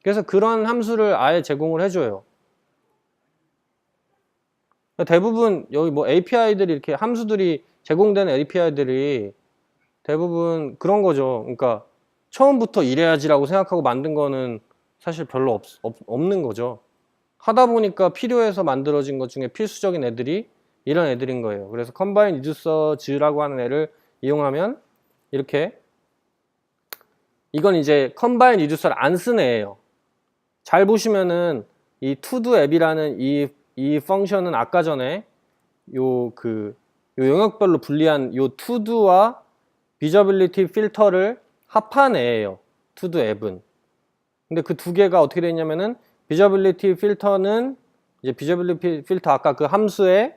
그래서 그런 함수를 아예 제공을 해줘요. 대부분 여기 뭐 API들이 이렇게 함수들이 제공되는 API들이 대부분 그런 거죠. 그러니까 처음부터 이래야지라고 생각하고 만든 거는 사실 별로 없는 거죠. 하다 보니까 필요해서 만들어진 것 중에 필수적인 애들이 이런 애들인 거예요. 그래서 컴바인 리듀서즈라고 하는 애를 이용하면 이렇게, 이건 이제 컴바인 리듀서를 안 쓴 애예요. 잘 보시면은 이 투두 앱이라는 이 펑션은 아까 전에 요 영역별로 분리한 요 투두와 비저빌리티 필터를 합한 애예요. 투두 앱은. 근데 그 두 개가 어떻게 되냐면은 비저빌리티 필터는 이제 비저빌리티 필터 아까 그 함수에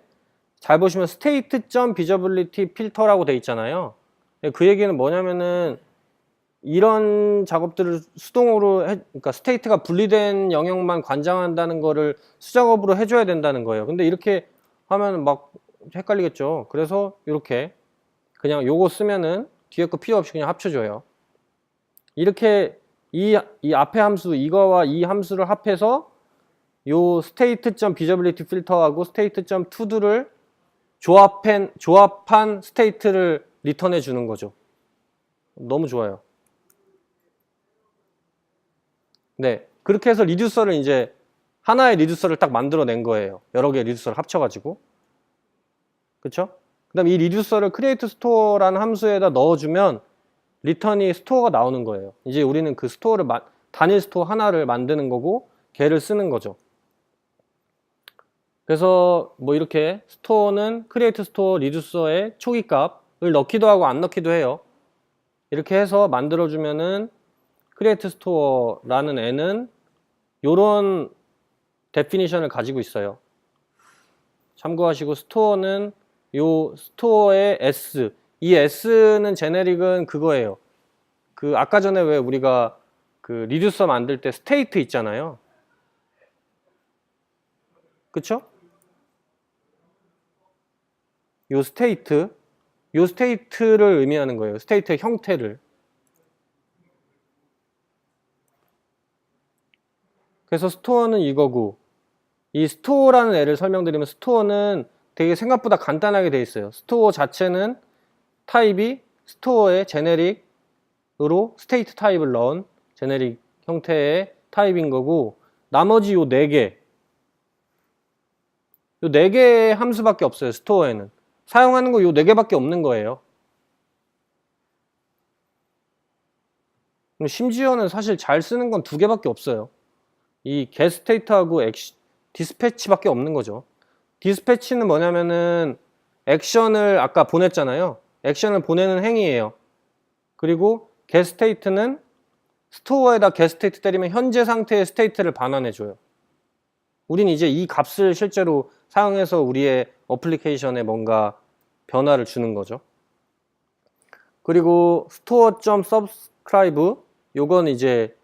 잘 보시면 state.visibility 필터라고 돼 있잖아요. 그 얘기는 뭐냐면은 이런 작업들을 수동으로 그러니까 스테이트가 분리된 영역만 관장한다는 거를 수작업으로 해줘야 된다는 거예요. 근데 이렇게 하면 막 헷갈리겠죠. 그래서 이렇게 그냥 요거 쓰면은 뒤에 거 필요 없이 그냥 합쳐줘요. 이렇게 이 앞에 함수 이거와 이 함수를 합해서 요 state.visibility 필터하고 state.to도를 조합한 스테이트를 리턴해 주는 거죠. 너무 좋아요. 네, 그렇게 해서 리듀서를 이제 하나의 리듀서를 딱 만들어낸 거예요. 여러 개의 리듀서를 합쳐가지고. 그쵸? 그 다음에 이 리듀서를 create store라는 함수에다 넣어주면 리턴이 스토어가 나오는 거예요. 이제 우리는 그 스토어를 단일 스토어 하나를 만드는 거고 걔를 쓰는 거죠. 그래서 뭐 이렇게 스토어는 create store 리듀서의 초기 값을 넣기도 하고 안 넣기도 해요. 이렇게 해서 만들어주면은 create store라는 애는 요런 데피니션을 가지고 있어요. 참고하시고 스토어는 요 스토어의 S, 이 S는 제네릭은 그거예요. 그 아까 전에 왜 우리가 그 리듀서 만들 때 스테이트 있잖아요. 그쵸? 요 스테이트를 의미하는 거예요. 스테이트의 형태를. 그래서 스토어는 이거고, 이 스토어라는 애를 설명드리면 스토어는 되게 생각보다 간단하게 돼 있어요. 스토어 자체는 타입이 스토어의 제네릭으로 스테이트 타입을 넣은 제네릭 형태의 타입인 거고, 나머지 요 4개, 요 4개의 함수밖에 없어요. 스토어에는 사용하는 거 요 4개밖에 없는 거예요. 심지어는 사실 잘 쓰는 건 2개밖에 없어요. 이 getState하고 dispatch밖에 없는 거죠. 디스패치는 뭐냐면은 액션을 아까 보냈잖아요. 액션을 보내는 행위예요. 그리고 getState는 스토어에다 getState 때리면 현재 상태의 스테이트를 반환해줘요. 우린 이제 이 값을 실제로 사용해서 우리의 어플리케이션에 뭔가 변화를 주는 거죠. 그리고 store.subscribe 요건 이제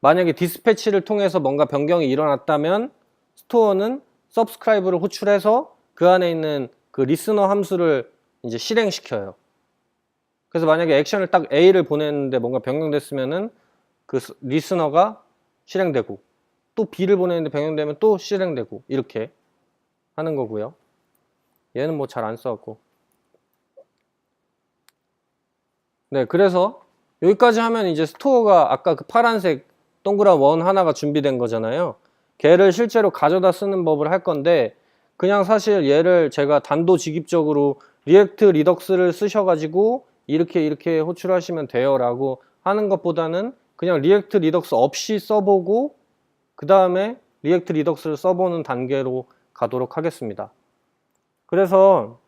만약에 디스패치를 통해서 뭔가 변경이 일어났다면 스토어는 subscribe를 호출해서 그 안에 있는 그 리스너 함수를 이제 실행시켜요. 그래서 만약에 액션을 딱 A를 보냈는데 뭔가 변경됐으면은 그 리스너가 실행되고 또 B를 보냈는데 변경되면 또 실행되고 이렇게 하는 거고요. 얘는 뭐 잘 안 써갖고. 네, 그래서 여기까지 하면 이제 스토어가 아까 그 파란색 동그란 원 하나가 준비된 거잖아요. 걔를 실제로 가져다 쓰는 법을 할 건데 그냥 사실 얘를 제가 단도직입적으로 리액트 리덕스를 쓰셔가지고 이렇게 호출하시면 돼요 라고 하는 것보다는 그냥 리액트 리덕스 없이 써보고 그 다음에 리액트 리덕스를 써보는 단계로 가도록 하겠습니다. 그래서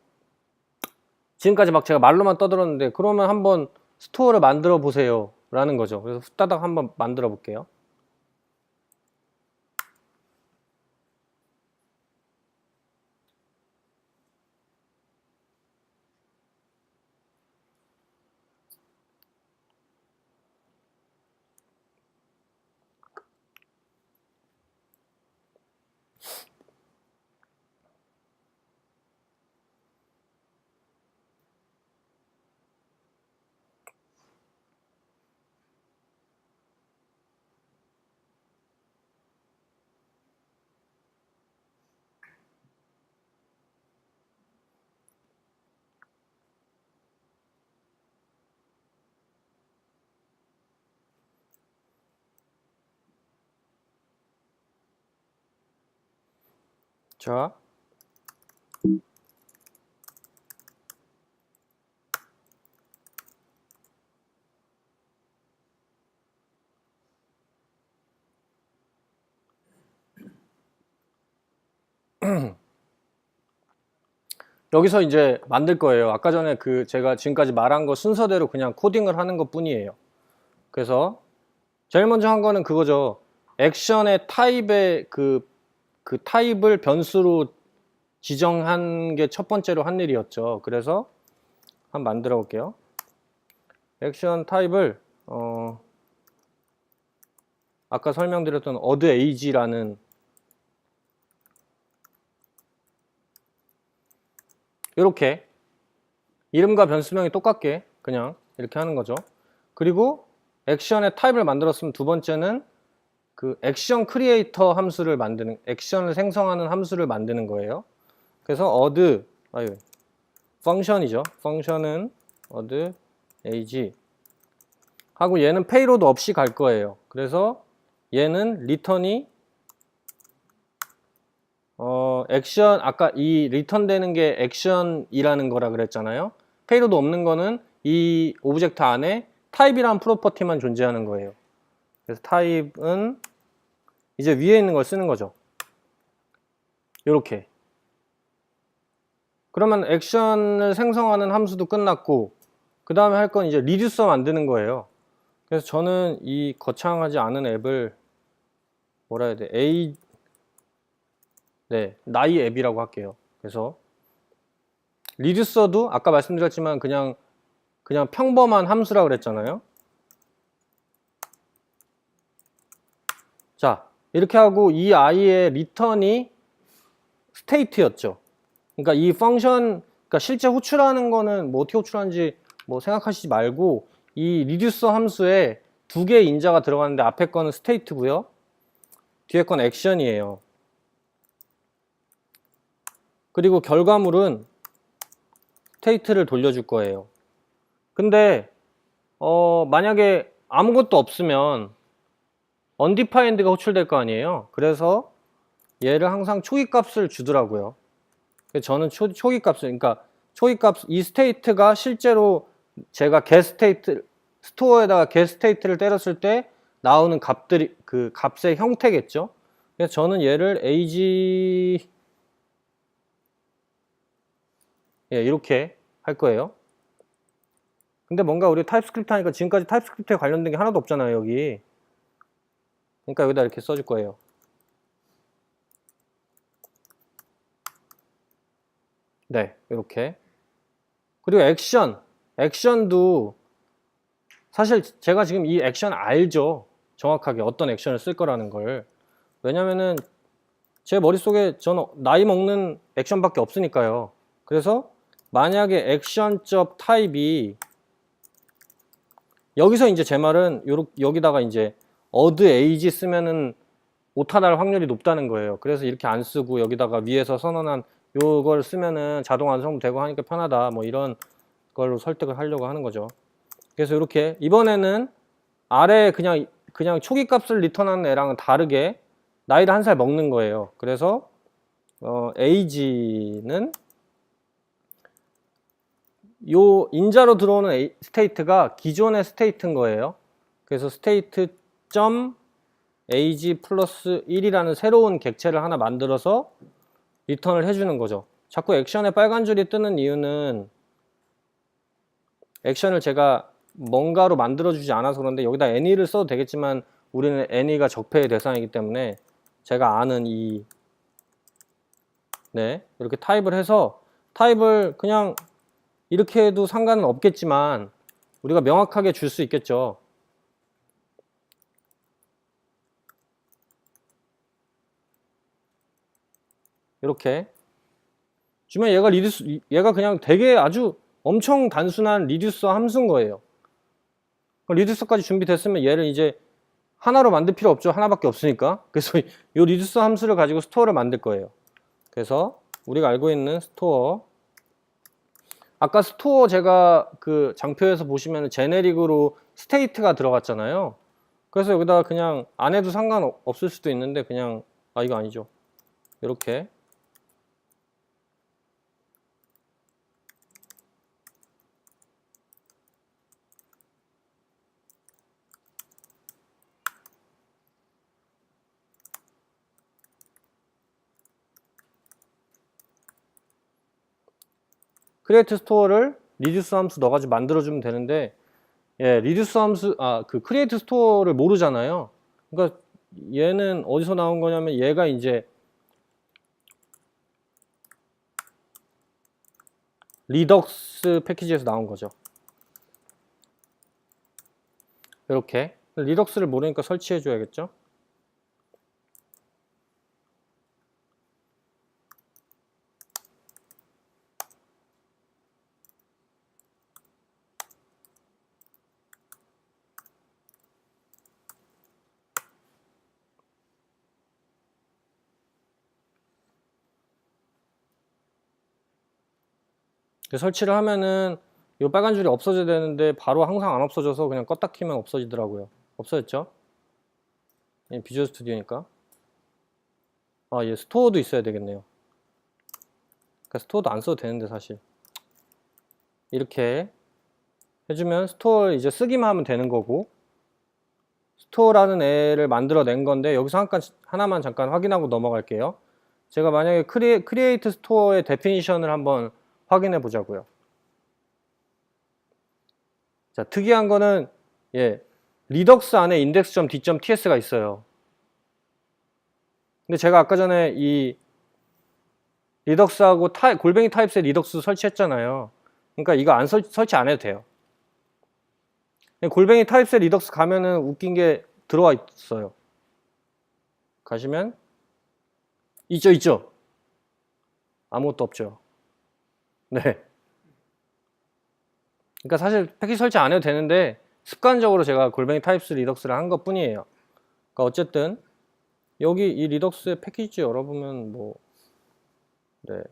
지금까지 막 제가 말로만 떠들었는데 그러면 한번 스토어를 만들어 보세요 라는 거죠. 그래서 후다닥 한번 만들어 볼게요. 자, 여기서 이제 만들 거예요. 아까 전에 그 제가 지금까지 말한 거 순서대로 그냥 코딩을 하는 것 뿐이에요. 그래서 제일 먼저 한 거는 그거죠. 액션의 타입의 그 타입을 변수로 지정한 게 첫 번째로 한 일이었죠. 그래서 한번 만들어 볼게요. 액션 타입을 아까 설명드렸던 age라는 이렇게 이름과 변수명이 똑같게 그냥 이렇게 하는 거죠. 그리고 액션의 타입을 만들었으면 두 번째는 그 액션 크리에이터 함수를 만드는, 액션을 생성하는 함수를 만드는 거예요. 그래서 펑션이죠. 펑션은 age 하고 얘는 페이로드 없이 갈 거예요. 그래서 얘는 리턴이 액션, 아까 이 리턴 되는 게 액션이라는 거라 그랬잖아요. 페이로드 없는 거는 이 오브젝트 안에 타입이라는 프로퍼티만 존재하는 거예요. 그래서 타입은 이제 위에 있는 걸 쓰는 거죠. 이렇게. 그러면 액션을 생성하는 함수도 끝났고, 그 다음에 할 건 이제 리듀서 만드는 거예요. 그래서 저는 이 거창하지 않은 앱을 뭐라 해야 돼? 나이 앱이라고 할게요. 그래서 리듀서도 아까 말씀드렸지만 그냥 평범한 함수라고 그랬잖아요. 자, 이렇게 하고 이 i의 리턴이 스테이트였죠. 그러니까 이 펑션, 그러니까 실제 호출하는 거는 뭐 어떻게 호출하는지 뭐 생각하시지 말고 이 리듀서 함수에 두 개의 인자가 들어가는데 앞에 거는 스테이트고요. 뒤에 건 액션이에요. 그리고 결과물은 스테이트를 돌려줄 거예요. 근데 만약에 아무것도 없으면 undefined가 호출될 거 아니에요. 그래서 얘를 항상 초기값을 주더라고요. 저는 초기값을, 그러니까 초기값, 이 스테이트가 실제로 제가 getState, 스토어에다가 getState를 때렸을 때 나오는 값들이, 그 값의 형태겠죠. 그래서 저는 얘를 age, 이렇게 할 거예요. 근데 뭔가 우리 타입스크립트 하니까 지금까지 타입스크립트에 관련된 게 하나도 없잖아요, 여기. 그러니까 여기다 이렇게 써줄 거예요. 네, 이렇게. 그리고 액션도 사실 제가 지금 이 액션 알죠. 정확하게 어떤 액션을 쓸 거라는 걸. 왜냐면은 제 머릿속에 저는 나이 먹는 액션밖에 없으니까요. 그래서 만약에 액션적 타입이 여기서 이제 제 말은 여기다가 이제 age 쓰면은 오타 날 확률이 높다는 거예요. 그래서 이렇게 안 쓰고 여기다가 위에서 선언한 요걸 쓰면은 자동 완성되고 하니까 편하다. 뭐 이런 걸로 설득을 하려고 하는 거죠. 그래서 이렇게 이번에는 아래 그냥 초기 값을 리턴하는 애랑은 다르게 나이를 한 살 먹는 거예요. 그래서 age는 요 인자로 들어오는 스테이트가 기존의 스테이트인 거예요. 그래서 state.age 플러스 1이라는 새로운 객체를 하나 만들어서 리턴을 해주는 거죠. 자꾸 액션에 빨간 줄이 뜨는 이유는 액션을 제가 뭔가로 만들어주지 않아서 그런데 여기다 any를 써도 되겠지만 우리는 any가 적폐의 대상이기 때문에 제가 아는 이렇게 타입을 해서 타입을 그냥 이렇게 해도 상관은 없겠지만 우리가 명확하게 줄 수 있겠죠. 이렇게 주면 얘가 그냥 되게 아주 엄청 단순한 리듀서 함수인 거예요. 리듀서까지 준비됐으면 얘를 이제 하나로 만들 필요 없죠. 하나밖에 없으니까. 그래서 이 리듀서 함수를 가지고 스토어를 만들 거예요. 그래서 우리가 알고 있는 스토어, 아까 스토어 제가 그 장표에서 보시면 제네릭으로 스테이트가 들어갔잖아요. 그래서 여기다가 그냥 안 해도 상관없을 수도 있는데 그냥 이거 아니죠. 이렇게 크리에이트 스토어를 리듀스 함수 넣어가지고 만들어주면 되는데, 예, 리듀스 함수, 그 크리에이트 스토어를 모르잖아요. 그러니까 얘는 어디서 나온 거냐면 얘가 이제 리덕스 패키지에서 나온 거죠. 이렇게 리덕스를 모르니까 설치해 줘야겠죠. 설치를 하면은 이 빨간 줄이 없어져야 되는데 바로 항상 안 없어져서 그냥 껐다 키면 없어지더라고요. 없어졌죠? 비주얼 스튜디오니까. 얘 스토어도 있어야 되겠네요. 그러니까 스토어도 안 써도 되는데 사실. 이렇게 해주면 스토어 이제 쓰기만 하면 되는 거고, 스토어라는 애를 만들어낸 건데 여기서 하나만 잠깐 확인하고 넘어갈게요. 제가 만약에 크리에이트 스토어의 데피니션을 한번 확인해 보자고요. 자, 특이한 거는 리덕스 안에 index.d.ts가 있어요. 근데 제가 아까 전에 이 리덕스하고 골뱅이 타입스의 리덕스 설치했잖아요. 그러니까 이거 설치 안 해도 돼요. 골뱅이 타입스의 리덕스 가면은 웃긴 게 들어와 있어요. 가시면 있죠. 아무것도 없죠. 네. 그러니까 사실 패키지 설치 안 해도 되는데 습관적으로 제가 골뱅이 타입스 리덕스를 한 것 뿐이에요. 그러니까 어쨌든 여기 이 리덕스의 패키지 열어보면 네.